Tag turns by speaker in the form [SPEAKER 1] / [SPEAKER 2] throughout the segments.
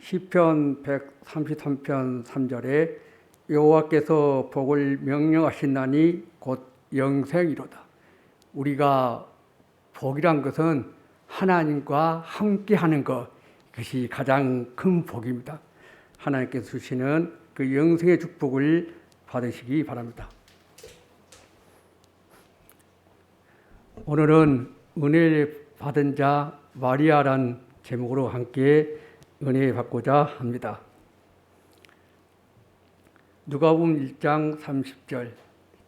[SPEAKER 1] 시편 133편 3절에 여호와께서 복을 명령하신다니 곧 영생이로다. 우리가 복이란 것은 하나님과 함께하는 것, 그것이 가장 큰 복입니다. 하나님께서 주시는 그 영생의 축복을 받으시기 바랍니다. 오늘은 은혜를 받은 자 마리아란 제목으로 함께 은혜 받고자 합니다. 누가복음 1장 30절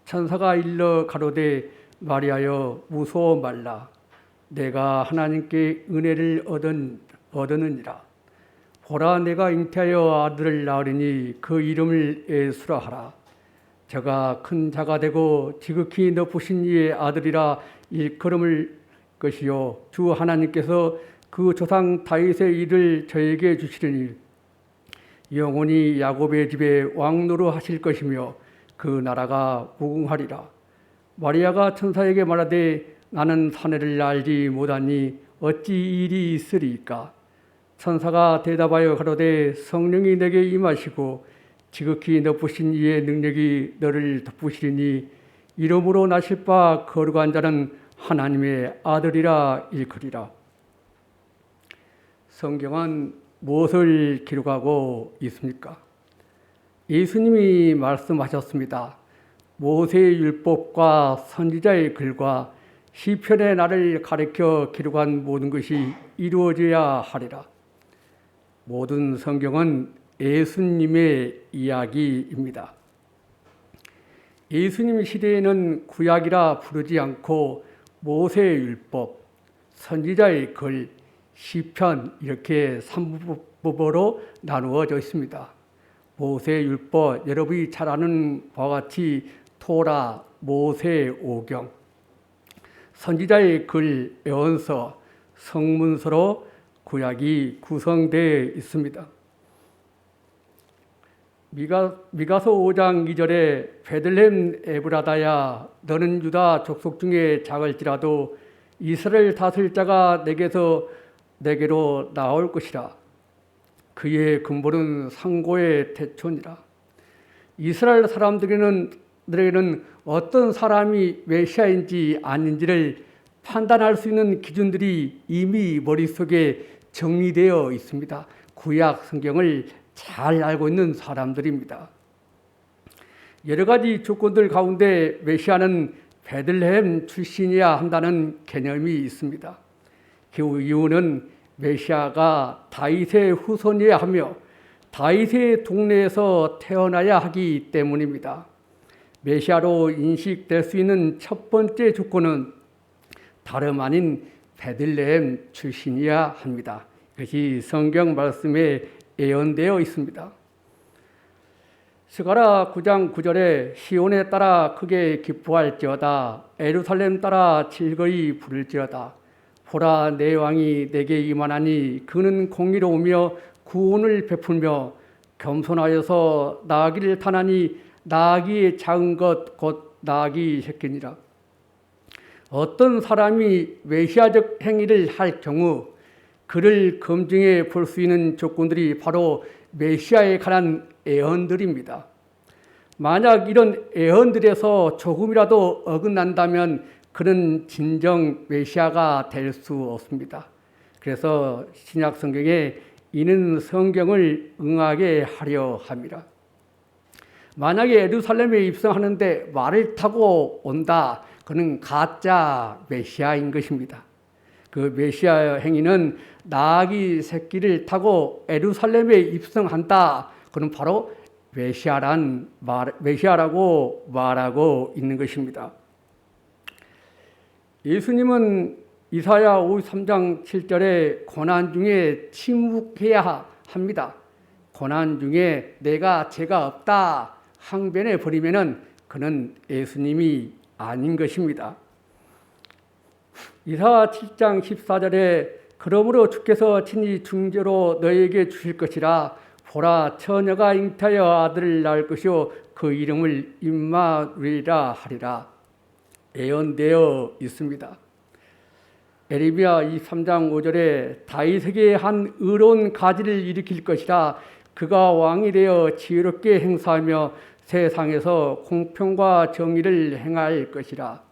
[SPEAKER 1] 천사가 일러 가로되 마리아여 무서워 말라 내가 하나님께 은혜를 얻으느니라. 보라 내가 잉태하여 아들을 낳으리니 그 이름을 예수라 하라. 저가 큰 자가 되고 지극히 높으신 이의 아들이라 일컬음을 것이요 주 하나님께서 그 조상 다윗의 일을 저에게 주시리니 영원히 야곱의 집에 왕노로 하실 것이며 그 나라가 무궁하리라. 마리아가 천사에게 말하되 나는 사내를 알지 못하니 어찌 이 일이 있으리이까. 천사가 대답하여 가로되 성령이 내게 임하시고 지극히 높으신 이의 능력이 너를 덮으시리니 이름으로 나실 바 거룩한 자는 하나님의 아들이라 일컬이라. 성경은 무엇을 기록하고 있습니까? 예수님이 말씀하셨습니다. 모세의 율법과 선지자의 글과 시편의 날을 가리켜 기록한 모든 것이 이루어져야 하리라. 모든 성경은 예수님의 이야기입니다. 예수님 시대에는 구약이라 부르지 않고 모세의 율법, 선지자의 글, 시편 이렇게 3부로 나누어져 있습니다. 모세의 율법, 여러분이 잘 아는 바와 같이 토라, 모세 오경, 선지자의 글, 예언서, 성문서로 구약이 구성되어 있습니다. 미가서 5장 2절에 베들레헴 에브라다야 너는 유다 족속 중에 작을지라도 이스라엘 다스릴 자가 내게로 나올 것이라. 그의 근본은 상고의 태초니라. 이스라엘 사람들에게는 어떤 사람이 메시아인지 아닌지를 판단할 수 있는 기준들이 이미 머릿속에 정리되어 있습니다. 구약 성경을 잘 알고 있는 사람들입니다. 여러 가지 조건들 가운데 메시아는 베들레헴 출신이어야 한다는 개념이 있습니다. 그 이유는 메시아가 다윗의 후손이어야 하며 다윗의 동네에서 태어나야 하기 때문입니다. 메시아로 인식될 수 있는 첫 번째 조건은 다름 아닌 베들레헴 출신이어야 합니다. 이것이 성경 말씀에 예언되어 있습니다. 스가랴 9장 9절에 시온에 따라 크게 기뻐할지어다 예루살렘 따라 즐거이 부를지어다. 보라 내 왕이 내게 임하나니 그는 공의로우며 구원을 베풀며 겸손하여서 나귀를 타나니 나귀의 작은 것 곧 나귀 새끼니라. 어떤 사람이 메시아적 행위를 할 경우 그를 검증해 볼 수 있는 조건들이 바로 메시아에 관한 예언들입니다. 만약 이런 예언들에서 조금이라도 어긋난다면 그는 진정 메시아가 될 수 없습니다. 그래서 신약 성경에 이는 성경을 응하게 하려 함이라. 만약에 예루살렘에 입성하는데 말을 타고 온다. 그는 가짜 메시아인 것입니다. 그 메시아 행위는 나귀 새끼를 타고 예루살렘에 입성한다. 그는 바로 메시아라고 말하고 있는 것입니다. 예수님은 이사야 53장 7절에 고난 중에 침묵해야 합니다. 고난 중에 내가 죄가 없다 항변해 버리면은 그는 예수님이 아닌 것입니다. 이사야 7장 14절에 그러므로 주께서 친히 중재로 너에게 주실 것이라. 보라 처녀가 잉태하여 아들을 낳을 것이요 그 이름을 임마누엘이라 하리라. 예언되어 있습니다. 에레미야 23장 5절에 다윗에게 한 의로운 가지를 일으킬 것이라 그가 왕이 되어 지혜롭게 행사하며 세상에서 공평과 정의를 행할 것이라.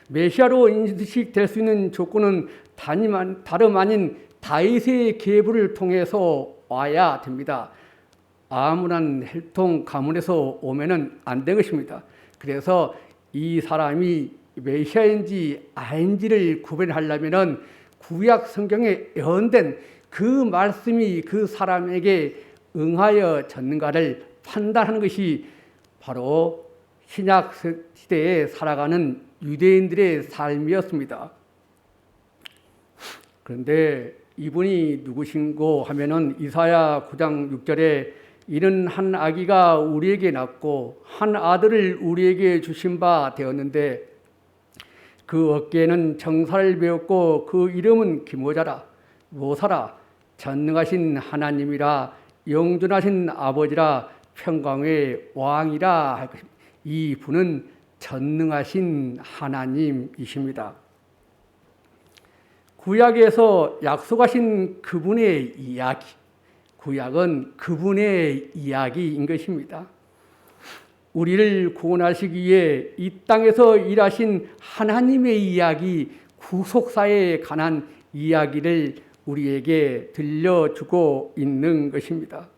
[SPEAKER 1] 메시아로 인식될 수 있는 조건은 다름 아닌 다윗의 계보를 통해서 와야 됩니다. 아무런 혈통 가문에서 오면은 안 된 것입니다. 그래서 이 사람이 메시아인지 아닌지를 구별하려면은 구약 성경에 예언된 그 말씀이 그 사람에게 응하여 졌는가를 판단하는 것이 바로 신약 시대에 살아가는 유대인들의 삶이었습니다. 그런데 이분이 누구신고 하면은 이사야 9장 6절에 이는 한 아기가 우리에게 낳고 한 아들을 우리에게 주신 바 되었는데 그 어깨에는 정사를 메었고 그 이름은 기모자라 모사라 전능하신 하나님이라 영존하신 아버지라 평강의 왕이라 할 것입니다. 이 분은 전능하신 하나님이십니다. 구약에서 약속하신 그분의 이야기, 구약은 그분의 이야기인 것입니다. 우리를 구원하시기 위해 이 땅에서 일하신 하나님의 이야기, 구속사에 관한 이야기를 우리에게 들려주고 있는 것입니다.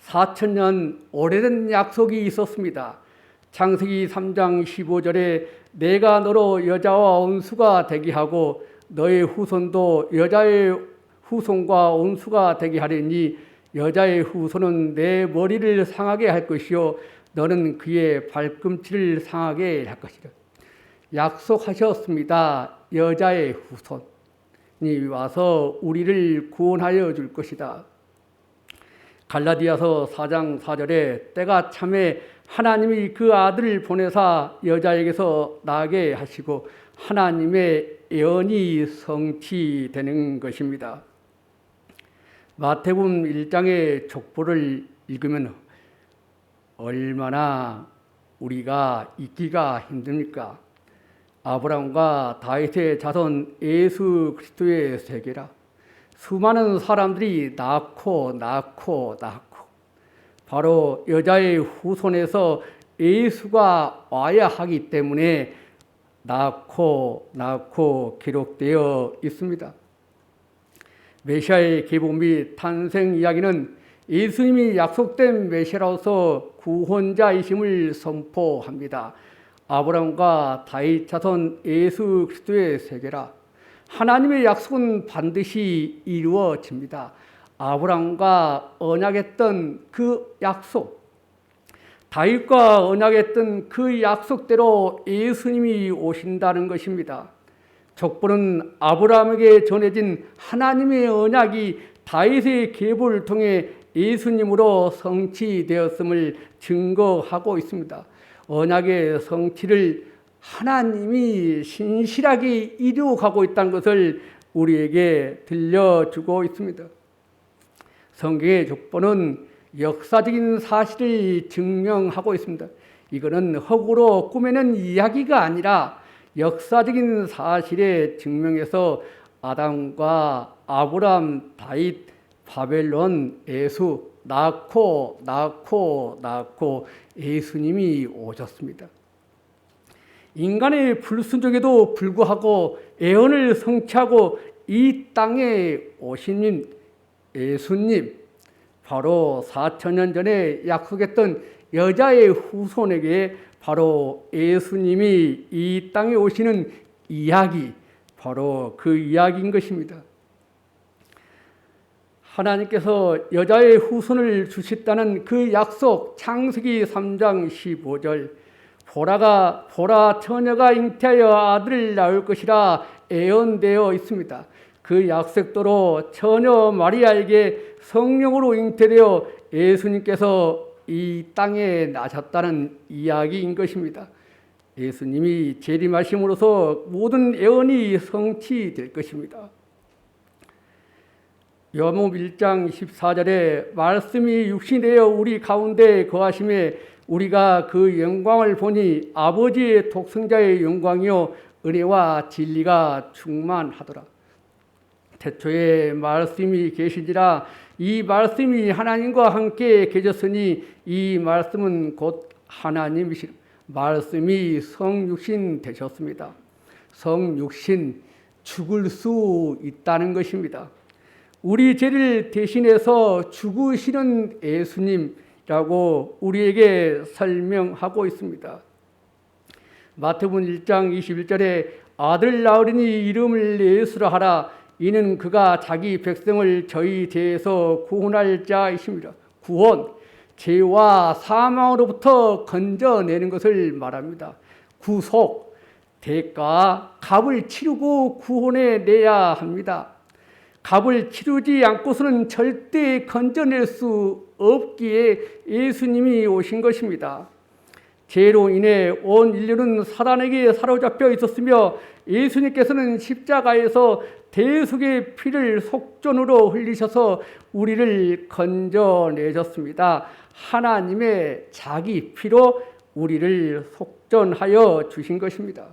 [SPEAKER 1] 4,000년 오래된 약속이 있었습니다. 창세기 3장 15절에 내가 너로 여자와 온수가 되게 하고 너의 후손도 여자의 후손과 온수가 되게 하리니 여자의 후손은 내 머리를 상하게 할 것이요 너는 그의 발꿈치를 상하게 할 것이라. 약속하셨습니다. 여자의 후손이 와서 우리를 구원하여 줄 것이다. 갈라디아서 4장 4절에 때가 참에 하나님이 그 아들을 보내사 여자에게서 나게 하시고 하나님의 예언이 성취되는 것입니다. 마태복음 1장의 족보를 읽으면 얼마나 우리가 잊기가 힘듭니까? 아브라함과 다윗의 자손 예수 그리스도의 세계라. 수많은 사람들이 낳고 바로 여자의 후손에서 예수가 와야 하기 때문에 낳고 기록되어 있습니다. 메시아의 계보 및 탄생 이야기는 예수님이 약속된 메시아로서 구원자이심을 선포합니다. 아브라함과 다윗 자손 예수 그리스도의 세계라. 하나님의 약속은 반드시 이루어집니다. 아브라함과 언약했던 그 약속, 다윗과 언약했던 그 약속대로 예수님이 오신다는 것입니다. 족보는 아브라함에게 전해진 하나님의 언약이 다윗의 계보를 통해 예수님으로 성취되었음을 증거하고 있습니다. 언약의 성취를 하나님이 신실하게 이루어가고 있다는 것을 우리에게 들려주고 있습니다. 성경의 족보는 역사적인 사실을 증명하고 있습니다. 이거는 허구로 꾸며낸 이야기가 아니라 역사적인 사실에 증명해서 아담과 아브람, 다윗, 바벨론, 예수 낳고 예수님이 오셨습니다. 인간의 불순종에도 불구하고 예언을 성취하고 이 땅에 오신 예수님, 바로 4,000년 전에 약속했던 여자의 후손에게 바로 예수님이 이 땅에 오시는 이야기, 바로 그 이야기인 것입니다. 하나님께서 여자의 후손을 주셨다는 그 약속, 창세기 3장 15절, 보라 처녀가 잉태하여 아들을 낳을 것이라 예언되어 있습니다. 그 약속대로 처녀 마리아에게 성령으로 잉태되어 예수님께서 이 땅에 나셨다는 이야기인 것입니다. 예수님이 재림하심으로써 모든 예언이 성취될 것입니다. 요한복음 1장 24절에 말씀이 육신이 되어 우리 가운데 거하심에 우리가 그 영광을 보니 아버지의 독생자의 영광이요 은혜와 진리가 충만하더라. 태초에 말씀이 계시지라 이 말씀이 하나님과 함께 계셨으니 이 말씀은 곧 하나님이시라. 말씀이 성육신 되셨습니다. 성육신, 죽을 수 있다는 것입니다. 우리 죄를 대신해서 죽으시는 예수님이라고 우리에게 설명하고 있습니다. 마태복음 1장 21절에 아들 낳으리니 이름을 예수라 하라. 이는 그가 자기 백성을 저희 죄에서 구원할 자이십니다. 구원, 죄와 사망으로부터 건져내는 것을 말합니다. 구속, 대가, 값을 치르고 구원해내야 합니다. 값을 치르지 않고서는 절대 건져낼 수 없기에 예수님이 오신 것입니다. 죄로 인해 온 인류는 사단에게 사로잡혀 있었으며 예수님께서는 십자가에서 대속의 피를 속전으로 흘리셔서 우리를 건져내셨습니다. 하나님의 자기 피로 우리를 속전하여 주신 것입니다.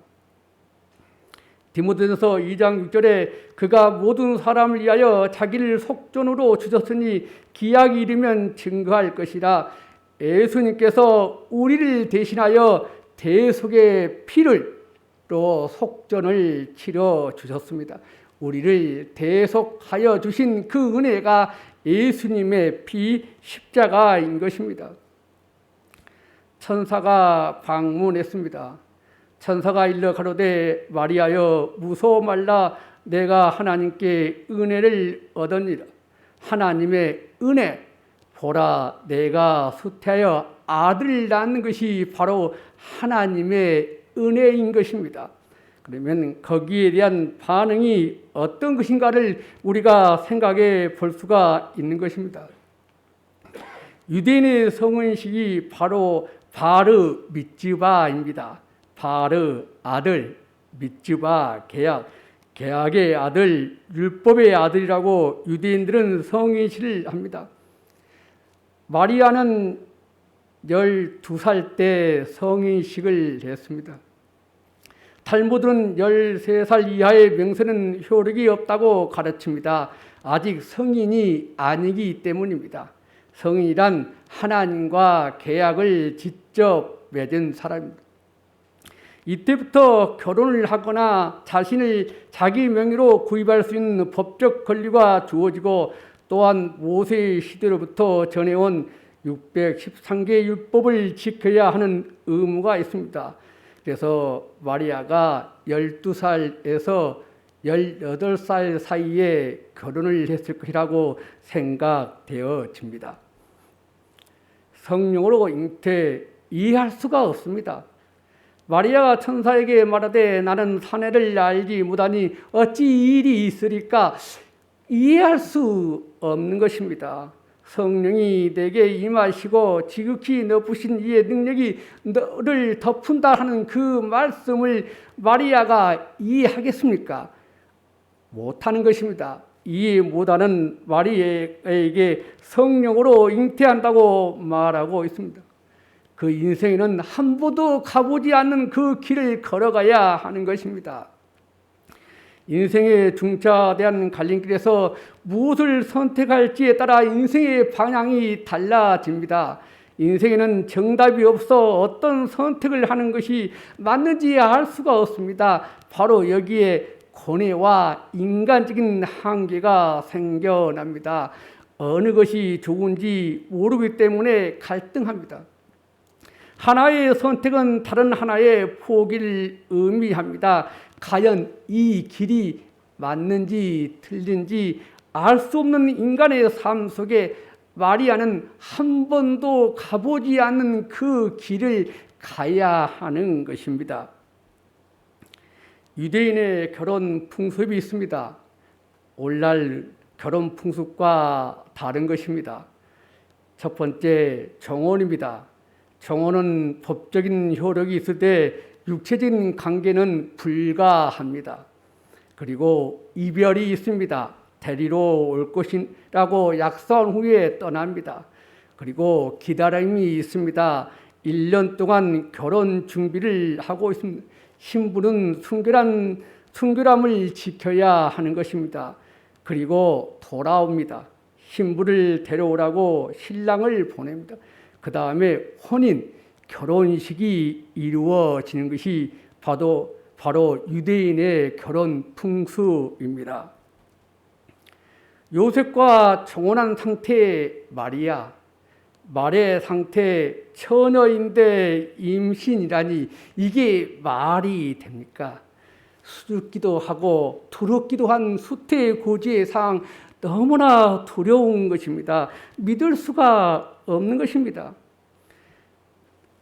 [SPEAKER 1] 디모데전서 2장 6절에 그가 모든 사람을 위하여 자기를 속전으로 주셨으니 기약이 이르면 증거할 것이라. 예수님께서 우리를 대신하여 대속의 피로 속전을 치러 주셨습니다. 우리를 대속하여 주신 그 은혜가 예수님의 피 십자가인 것입니다. 천사가 방문했습니다. 천사가 일러 가로되 마리아여 무서워 말라. 내가 하나님께 은혜를 얻으니라. 하나님의 은혜, 보라 내가 수태하여 아들을 낳는 것이 바로 하나님의 은혜인 것입니다. 그러면 거기에 대한 반응이 어떤 것인가를 우리가 생각해 볼 수가 있는 것입니다. 유대인의 성은식이 바로 바르 미츠바입니다. 바르 아들, 미츠바 계약, 계약의 아들, 율법의 아들이라고 유대인들은 성인식을 합니다. 마리아는 12살 때 성인식을 했습니다. 탈무드는 13살 이하의 명세는 효력이 없다고 가르칩니다. 아직 성인이 아니기 때문입니다. 성인이란 하나님과 계약을 직접 맺은 사람입니다. 이때부터 결혼을 하거나 자신을 자기 명의로 구입할 수 있는 법적 권리가 주어지고 또한 모세 시대로부터 전해온 613개의 율법을 지켜야 하는 의무가 있습니다. 그래서 마리아가 12살에서 18살 사이에 결혼을 했을 것이라고 생각되어집니다. 성령으로 잉태 이해할 수가 없습니다. 마리아가 천사에게 말하되 나는 사내를 알지 못하니 어찌 이 일이 있으리까 이해할 수 없는 것입니다. 성령이 내게 임하시고 지극히 높으신 이의 능력이 너를 덮은다 하는 그 말씀을 마리아가 이해하겠습니까? 못하는 것입니다. 이해 못하는 마리아에게 성령으로 잉태한다고 말하고 있습니다. 그 인생에는 한 번도 가보지 않는 그 길을 걸어가야 하는 것입니다. 인생의 중차대한 갈림길에서 무엇을 선택할지에 따라 인생의 방향이 달라집니다. 인생에는 정답이 없어 어떤 선택을 하는 것이 맞는지 알 수가 없습니다. 바로 여기에 고뇌와 인간적인 한계가 생겨납니다. 어느 것이 좋은지 모르기 때문에 갈등합니다. 하나의 선택은 다른 하나의 포기를 의미합니다. 과연 이 길이 맞는지 틀린지 알 수 없는 인간의 삶 속에 마리아는 한 번도 가보지 않는 그 길을 가야 하는 것입니다. 유대인의 결혼 풍습이 있습니다. 오늘날 결혼 풍습과 다른 것입니다. 첫 번째, 정혼입니다. 정혼은 법적인 효력이 있을 때 육체적인 관계는 불가합니다. 그리고 이별이 있습니다. 데리러 올 것이라고 약속한 후에 떠납니다. 그리고 기다림이 있습니다. 1년 동안 결혼 준비를 하고 있습니다. 신부는 순결함을 지켜야 하는 것입니다. 그리고 돌아옵니다. 신부를 데려오라고 신랑을 보냅니다. 그 다음에 혼인, 결혼식이 이루어지는 것이 바로 유대인의 결혼 풍습입니다. 요셉과 정혼한 상태의 마리아, 말의 상태 처녀인데 임신이라니 이게 말이 됩니까? 수줍기도 하고 두렵기도 한 수태고지의 상황, 너무나 두려운 것입니다. 믿을 수가 없는 것입니다.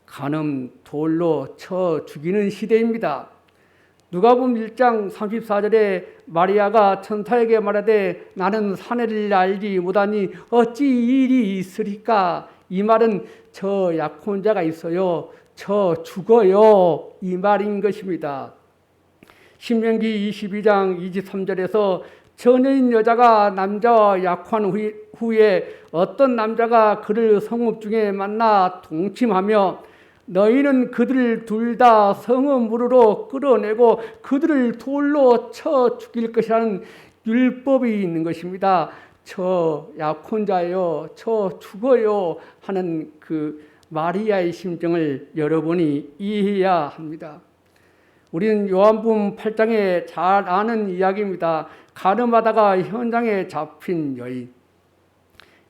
[SPEAKER 1] 간음 돌로 쳐 죽이는 시대입니다. 누가복음 1장 34절에 마리아가 천사에게 말하되 나는 사내를 알지 못하니 어찌 일이 있으리까? 이 말은 저 약혼자가 있어요. 저 죽어요. 이 말인 것입니다. 신명기 22장 23절에서 처녀인 여자가 남자와 약혼 후에 어떤 남자가 그를 성읍 중에 만나 동침하며 너희는 그들을 둘 다 성읍 무리로 끌어내고 그들을 돌로 쳐 죽일 것이라는 율법이 있는 것입니다. 저 약혼자요, 저 죽어요 하는 그 마리아의 심정을 여러분이 이해해야 합니다. 우리는 요한복음 8장에 잘 아는 이야기입니다. 간음하다가 현장에 잡힌 여인.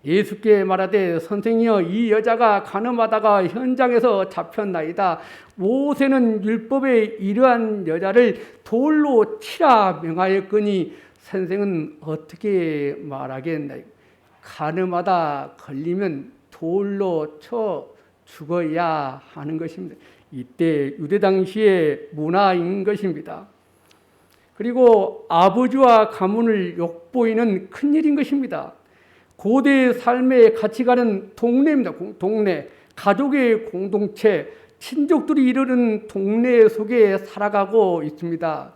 [SPEAKER 1] 예수께 말하되 선생이여 이 여자가 간음하다가 현장에서 잡혔나이다. 모세는 율법에 이러한 여자를 돌로 치라 명하였거니 선생은 어떻게 말하겠나요? 간음하다 걸리면 돌로 쳐 죽어야 하는 것입니다. 이때 유대 당시의 문화인 것입니다. 그리고 아버지와 가문을 욕보이는 큰일인 것입니다. 고대의 삶에 같이 가는 동네입니다. 동네, 가족의 공동체, 친족들이 이루는 동네 속에 살아가고 있습니다.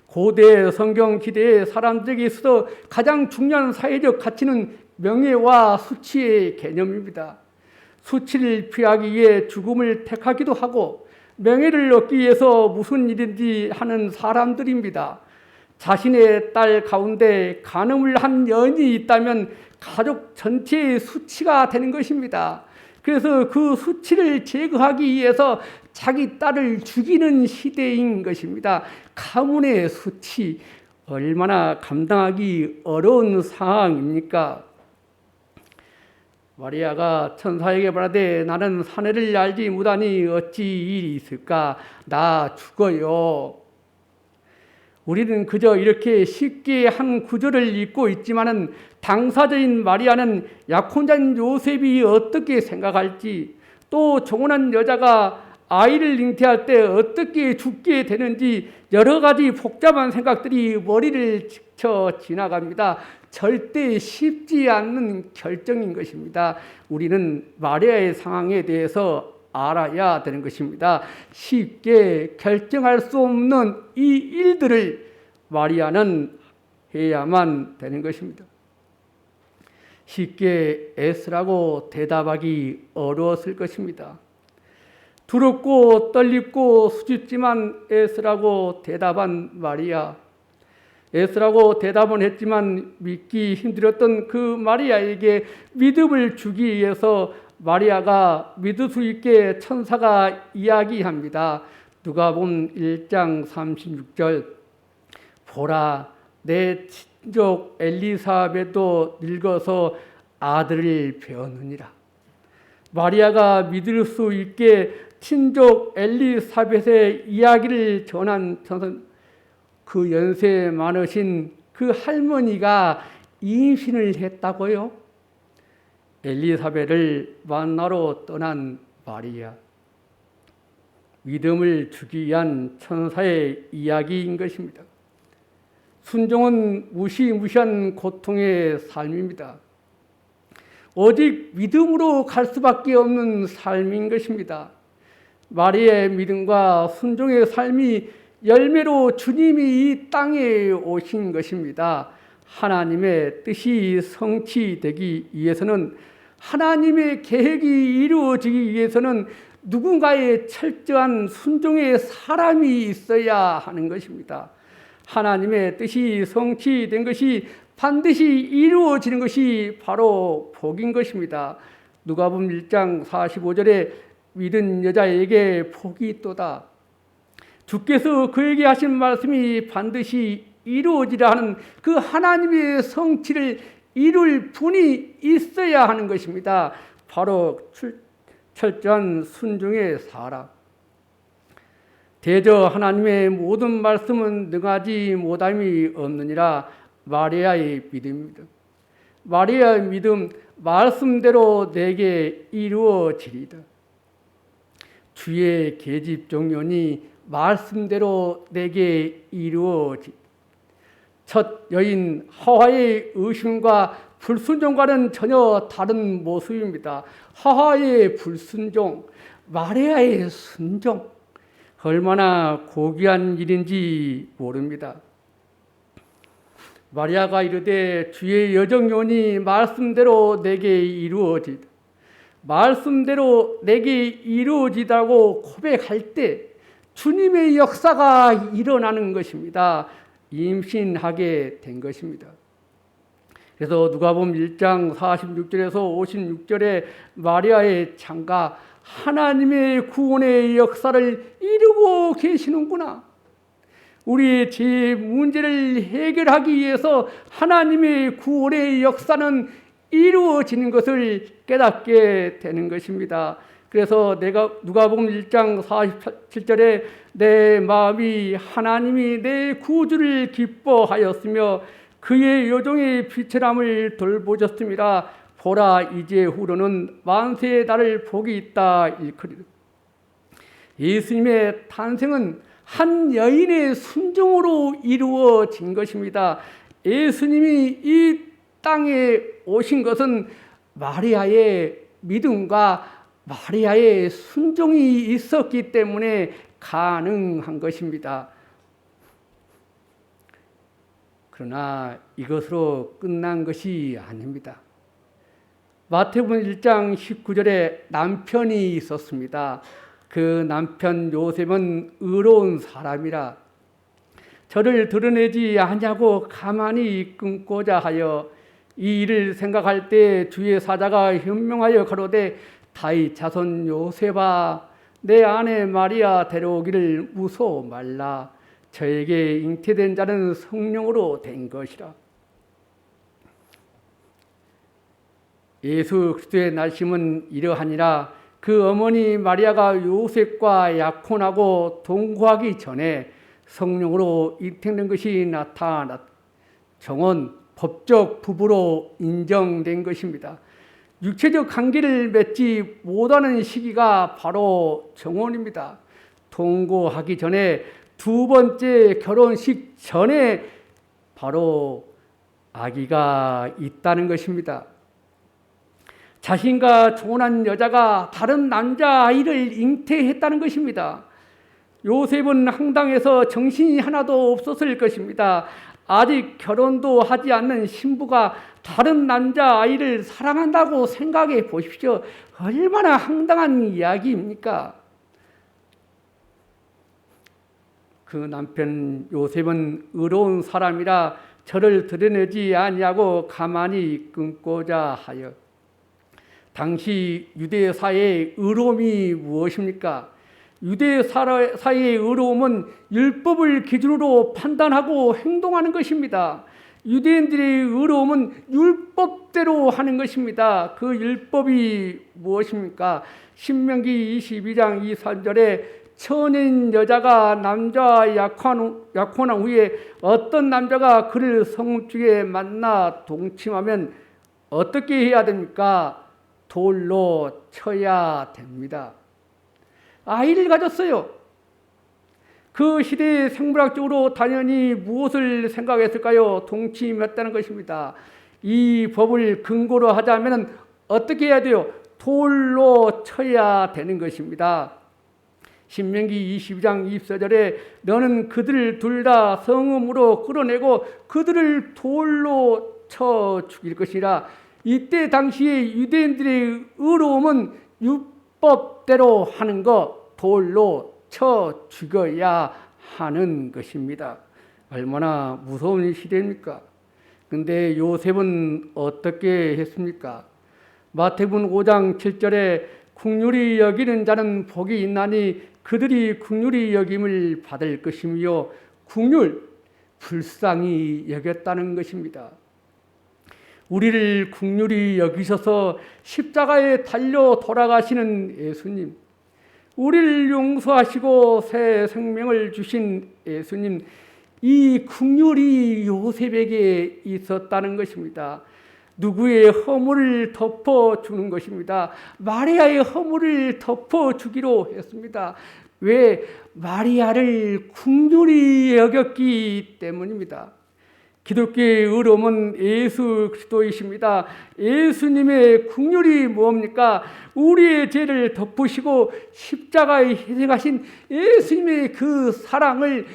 [SPEAKER 1] 고대 성경 기대의 사람들에게 있어서 가장 중요한 사회적 가치는 명예와 수치의 개념입니다. 수치를 피하기 위해 죽음을 택하기도 하고 명예를 얻기 위해서 무슨 일인지 하는 사람들입니다. 자신의 딸 가운데 간음을 한 여인이 있다면 가족 전체의 수치가 되는 것입니다. 그래서 그 수치를 제거하기 위해서 자기 딸을 죽이는 시대인 것입니다. 가문의 수치, 얼마나 감당하기 어려운 상황입니까? 마리아가 천사에게 말하되 나는 사내를 알지 못하니 어찌 일이 있을까? 나 죽어요. 우리는 그저 이렇게 쉽게 한 구절을 읽고 있지만은 당사자인 마리아는 약혼자인 요셉이 어떻게 생각할지, 또 정혼한 여자가 아이를 잉태할 때 어떻게 죽게 되는지 여러 가지 복잡한 생각들이 머리를 스쳐 지나갑니다. 절대 쉽지 않는 결정인 것입니다. 우리는 마리아의 상황에 대해서 알아야 되는 것입니다. 쉽게 결정할 수 없는 이 일들을 마리아는 해야만 되는 것입니다. 쉽게 애쓰라고 대답하기 어려웠을 것입니다. 두렵고 떨리고 수줍지만 애쓰라고 대답한 마리아. 애쓰라고 대답은 했지만 믿기 힘들었던 그 마리아에게 믿음을 주기 위해서 마리아가 믿을 수 있게 천사가 이야기합니다. 누가복음 1장 36절 보라 내 친족 엘리사벳도 늙어서 아들을 배었느니라. 마리아가 믿을 수 있게 친족 엘리사벳의 이야기를 전한 천사는 그 연세 많으신 그 할머니가 임신을 했다고요? 엘리사벳을 만나러 떠난 마리아. 믿음을 주기 위한 천사의 이야기인 것입니다. 순종은 무시무시한 고통의 삶입니다. 오직 믿음으로 갈 수밖에 없는 삶인 것입니다. 마리아의 믿음과 순종의 삶이 열매로 주님이 이 땅에 오신 것입니다. 하나님의 뜻이 성취되기 위해서는, 하나님의 계획이 이루어지기 위해서는 누군가의 철저한 순종의 사람이 있어야 하는 것입니다. 하나님의 뜻이 성취된 것이 반드시 이루어지는 것이 바로 복인 것입니다. 누가복음 1장 45절에 믿은 여자에게 복이 있도다. 주께서 그에게 하신 말씀이 반드시 이루어지라 하는 그 하나님의 성취를 이룰 분이 있어야 하는 것입니다. 바로 철저한 순종의 사람. 대저 하나님의 모든 말씀은 능하지 못함이 없느니라. 마리아의 믿음입니다. 마리아의 믿음, 말씀대로 내게 이루어지리다. 주의 계집 종려니 말씀대로 내게 이루어지리다. 첫 여인 하와의 의심과 불순종과는 전혀 다른 모습입니다. 하와의 불순종, 마리아의 순종, 얼마나 고귀한 일인지 모릅니다. 마리아가 이르되 주의 여정요니 말씀대로 내게 이루어지다. 말씀대로 내게 이루어지다고 고백할 때 주님의 역사가 일어나는 것입니다. 임신하게 된 것입니다. 그래서 누가복음 1장 46절에서 56절에 마리아의 창가 하나님의 구원의 역사를 이루고 계시는구나. 우리의 죄 문제를 해결하기 위해서 하나님의 구원의 역사는 이루어지는 것을 깨닫게 되는 것입니다. 그래서 누가복음 1장 47절에 내 마음이 하나님이 내 구주를 기뻐하였으며 그의 여종의 비천함을 돌보셨음이라. 보라 이제 후로는 만세의 날을 복이 있다 일컬이라. 예수님의 탄생은 한 여인의 순종으로 이루어진 것입니다. 예수님이 이 땅에 오신 것은 마리아의 믿음과 마리아의 순종이 있었기 때문에 가능한 것입니다. 그러나 이것으로 끝난 것이 아닙니다. 마태복음 1장 19절에 남편이 있었습니다. 그 남편 요셉은 의로운 사람이라 저를 드러내지 아니하고 가만히 끊고자 하여 이 일을 생각할 때 주의 사자가 현명하여 가로되 다윗 자손 요셉아 내 아내 마리아 데려오기를 무서워 말라. 저에게 잉태된 자는 성령으로 된 것이라. 예수 그리스도의 날심은 이러하니라. 그 어머니 마리아가 요셉과 약혼하고 동거하기 전에 성령으로 잉태된 것이 나타났다. 정원 법적 부부로 인정된 것입니다. 육체적 관계를 맺지 못하는 시기가 바로 정원입니다. 동거하기 전에 두 번째 결혼식 전에 바로 아기가 있다는 것입니다. 자신과 조혼한 여자가 다른 남자아이를 잉태했다는 것입니다. 요셉은 황당해서 정신이 하나도 없었을 것입니다. 아직 결혼도 하지 않는 신부가 다른 남자아이를 사랑한다고 생각해 보십시오. 얼마나 황당한 이야기입니까? 그 남편 요셉은 의로운 사람이라 저를 드러내지 아니하고 가만히 끊고자 하여. 당시 유대 사회의 의로움이 무엇입니까? 유대 사회의 의로움은 율법을 기준으로 판단하고 행동하는 것입니다. 유대인들의 의로움은 율법대로 하는 것입니다. 그 율법이 무엇입니까? 신명기 22장 23절에 처녀인 여자가 남자와 약혼한 후에 어떤 남자가 그를 성중에 만나 동침하면 어떻게 해야 됩니까? 돌로 쳐야 됩니다. 아이를 가졌어요. 그 시대의 생물학적으로 당연히 무엇을 생각했을까요? 동침했다는 것입니다. 이 법을 근거로 하자면 어떻게 해야 돼요? 돌로 쳐야 되는 것입니다. 신명기 22장 24절에 너는 그들을 둘 다 성음으로 끌어내고 그들을 돌로 쳐 죽일 것이라. 이때 당시에 유대인들의 의로움은 법대로 하는 것 돌로 쳐 죽여야 하는 것입니다. 얼마나 무서운 시대입니까? 근데 요셉은 어떻게 했습니까? 마태복음 5장 7절에 긍휼히 여기는 자는 복이 있나니 그들이 긍휼히 여김을 받을 것이며, 긍휼, 불쌍히 여겼다는 것입니다. 우리를 긍휼히 여기셔서 십자가에 달려 돌아가시는 예수님, 우리를 용서하시고 새 생명을 주신 예수님, 이 긍휼이 요셉에게 있었다는 것입니다. 누구의 허물을 덮어주는 것입니다. 마리아의 허물을 덮어주기로 했습니다. 왜? 마리아를 긍휼히 여겼기 때문입니다. 기독교의 의로움은 예수 그리스도이십니다. 예수님의 긍휼이 뭡니까? 우리의 죄를 덮으시고 십자가에 희생하신 예수님의 그 사랑을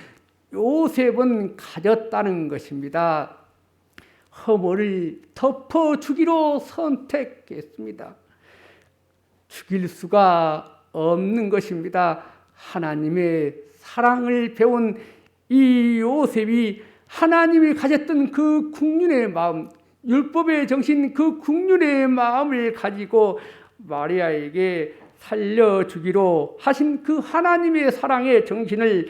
[SPEAKER 1] 요셉은 가졌다는 것입니다. 허물을 덮어주기로 선택했습니다. 죽일 수가 없는 것입니다. 하나님의 사랑을 배운 이 요셉이 하나님이 가졌던 그 긍휼의 마음, 율법의 정신, 그 긍휼의 마음을 가지고 마리아에게 살려주기로 하신 그 하나님의 사랑의 정신을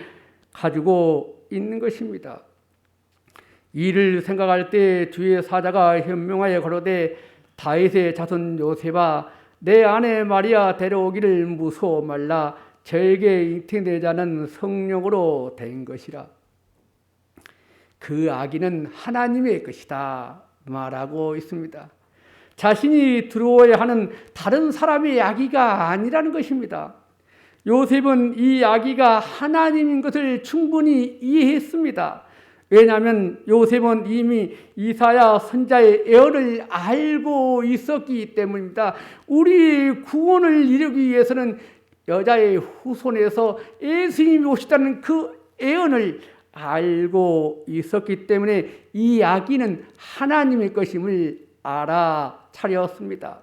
[SPEAKER 1] 가지고 있는 것입니다. 이를 생각할 때 주의 사자가 현명하여 가로되 다윗의 자손 요셉아, 내 아내 마리아 데려오기를 무서워 말라. 저에게 잉태된 자는 성령으로 된 것이라. 그 아기는 하나님의 것이다 말하고 있습니다. 자신이 들어오야 하는 다른 사람의 아기가 아니라는 것입니다. 요셉은 이 아기가 하나님인 것을 충분히 이해했습니다. 왜냐하면 요셉은 이미 이사야 선지자의 예언을 알고 있었기 때문입니다. 우리 구원을 이루기 위해서는 여자의 후손에서 예수님이 오시다는 그 예언을 알고 있었기 때문에 이 아기는 하나님의 것임을 알아차렸습니다.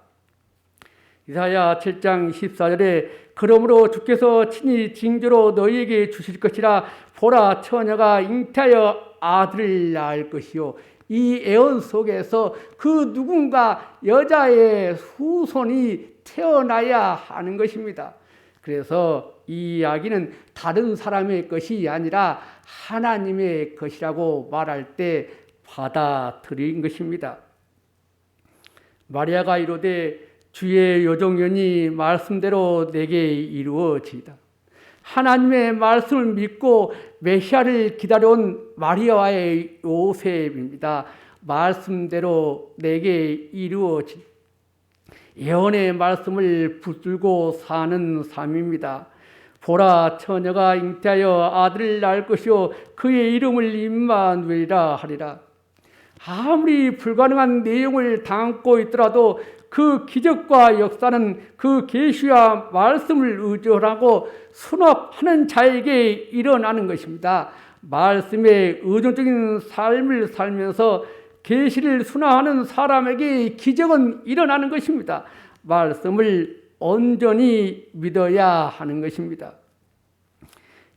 [SPEAKER 1] 이사야 7장 14절에 그러므로 주께서 친히 징조로 너희에게 주실 것이라. 보라, 처녀가 잉태하여 아들을 낳을 것이요. 이 예언 속에서 그 누군가 여자의 후손이 태어나야 하는 것입니다. 그래서 이 이야기는 다른 사람의 것이 아니라 하나님의 것이라고 말할 때 받아들인 것입니다. 마리아가 이르되 주의 요종연이 말씀대로 내게 이루어지이다. 하나님의 말씀을 믿고 메시아를 기다려온 마리아와의 요셉입니다. 말씀대로 내게 이루어진 예언의 말씀을 붙들고 사는 삶입니다. 보라, 처녀가 잉태하여 아들을 낳을 것이요 그의 이름을 임마누엘이라 하리라. 아무리 불가능한 내용을 담고 있더라도 그 기적과 역사는 그 계시와 말씀을 의존하고 순합하는 자에게 일어나는 것입니다. 말씀에 의존적인 삶을 살면서 계시를 순화하는 사람에게 기적은 일어나는 것입니다. 말씀을 온전히 믿어야 하는 것입니다.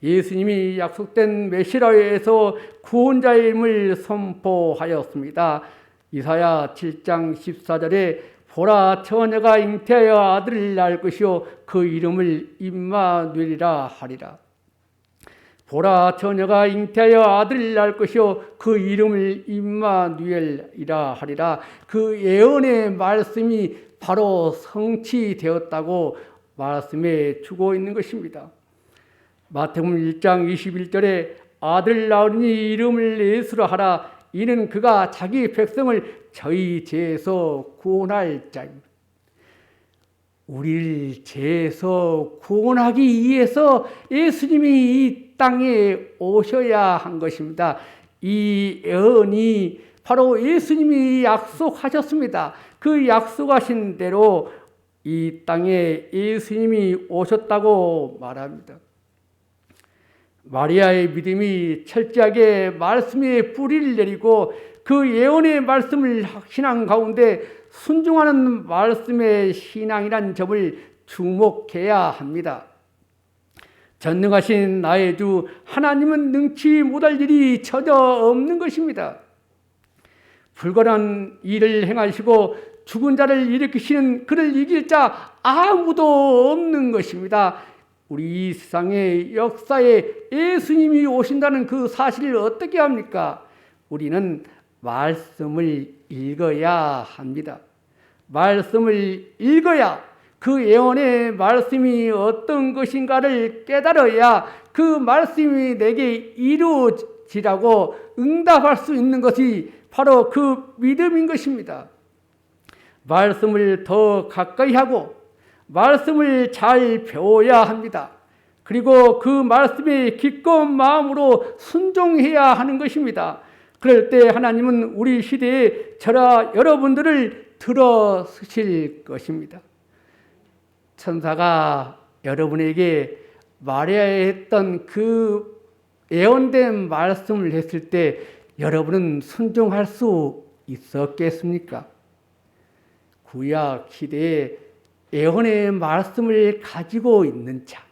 [SPEAKER 1] 예수님이 약속된 메시아에서 구원자임을 선포하였습니다. 이사야 7장 14절에 보라, 처녀가 잉태하여 아들을 낳을 것이요 그 이름을 임마누엘이라 하리라. 보라, 처녀가 잉태하여 아들을 낳을 것이요 그 이름을 임마누엘이라 하리라. 그 예언의 말씀이 바로 성취되었다고 말씀해 주고 있는 것입니다. 마태복음 1장 21절에 아들 낳으니 이름을 예수라 하라. 이는 그가 자기 백성을 저희 죄에서 구원할 자입니다. 우리를 죄에서 구원하기 위해서 예수님이 이 땅에 오셔야 한 것입니다. 이 예언이 바로 예수님이 약속하셨습니다. 그 약속하신 대로 이 땅에 예수님이 오셨다고 말합니다. 마리아의 믿음이 철저하게 말씀에 뿌리를 내리고 그 예언의 말씀을 확신한 가운데 순종하는 말씀의 신앙이란 점을 주목해야 합니다. 전능하신 나의 주 하나님은 능치 못할 일이 전혀 없는 것입니다. 불가능한 일을 행하시고 죽은 자를 일으키시는 그를 이길 자 아무도 없는 것입니다. 우리 이 세상의 역사에 예수님이 오신다는 그 사실을 어떻게 합니까? 우리는 말씀을 읽어야 합니다. 말씀을 읽어야 그 예언의 말씀이 어떤 것인가를 깨달아야 그 말씀이 내게 이루어지라고 응답할 수 있는 것이 바로 그 믿음인 것입니다. 말씀을 더 가까이 하고 말씀을 잘 배워야 합니다. 그리고 그 말씀에 기꺼운 마음으로 순종해야 하는 것입니다. 그럴 때 하나님은 우리 시대에 저와 여러분들을 들어서실 것입니다. 천사가 여러분에게 말해야 했던 그 예언된 말씀을 했을 때 여러분은 순종할 수 있었겠습니까? 구약 시대에 예언의 말씀을 가지고 있는 자,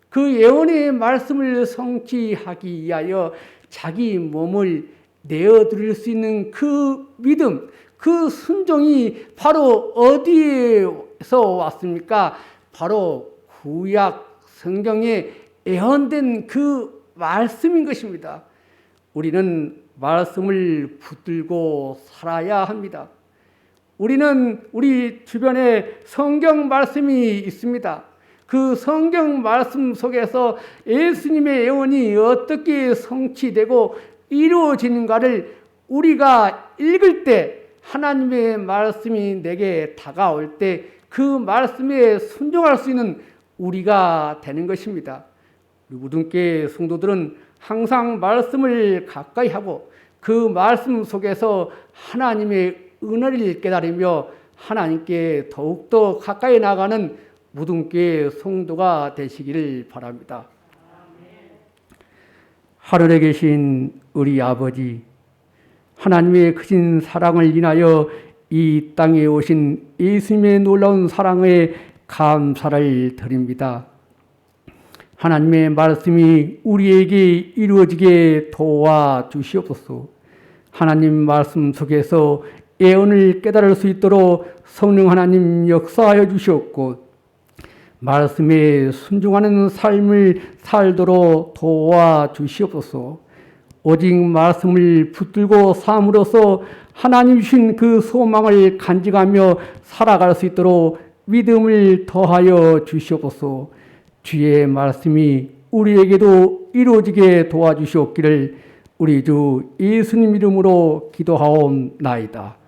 [SPEAKER 1] 그 예언의 말씀을 성취하기 위하여 자기 몸을 내어드릴 수 있는 그 믿음, 그 순종이 바로 어디에서 왔습니까? 바로 구약 성경에 예언된 그 말씀인 것입니다. 우리는 말씀을 붙들고 살아야 합니다. 우리는 우리 주변에 성경 말씀이 있습니다. 그 성경 말씀 속에서 예수님의 예언이 어떻게 성취되고 이루어지는가를 우리가 읽을 때 하나님의 말씀이 내게 다가올 때 그 말씀에 순종할 수 있는 우리가 되는 것입니다. 우리 무등교회 성도들은 항상 말씀을 가까이 하고 그 말씀 속에서 하나님의 은혜를 깨달으며 하나님께 더욱더 가까이 나가는 무등교회 성도가 되시기를 바랍니다. 하늘에 계신 우리 아버지, 하나님의 크신 사랑을 인하여 이 땅에 오신 예수님의 놀라운 사랑에 감사를 드립니다. 하나님의 말씀이 우리에게 이루어지게 도와주시옵소서. 하나님 말씀 속에서 예언을 깨달을 수 있도록 성령 하나님 역사하여 주시옵고 말씀에 순종하는 삶을 살도록 도와주시옵소서. 오직 말씀을 붙들고 삶으로써 하나님 주신 그 소망을 간직하며 살아갈 수 있도록 믿음을 더하여 주시옵소서. 주의 말씀이 우리에게도 이루어지게 도와주시옵기를 우리 주 예수님 이름으로 기도하옵나이다.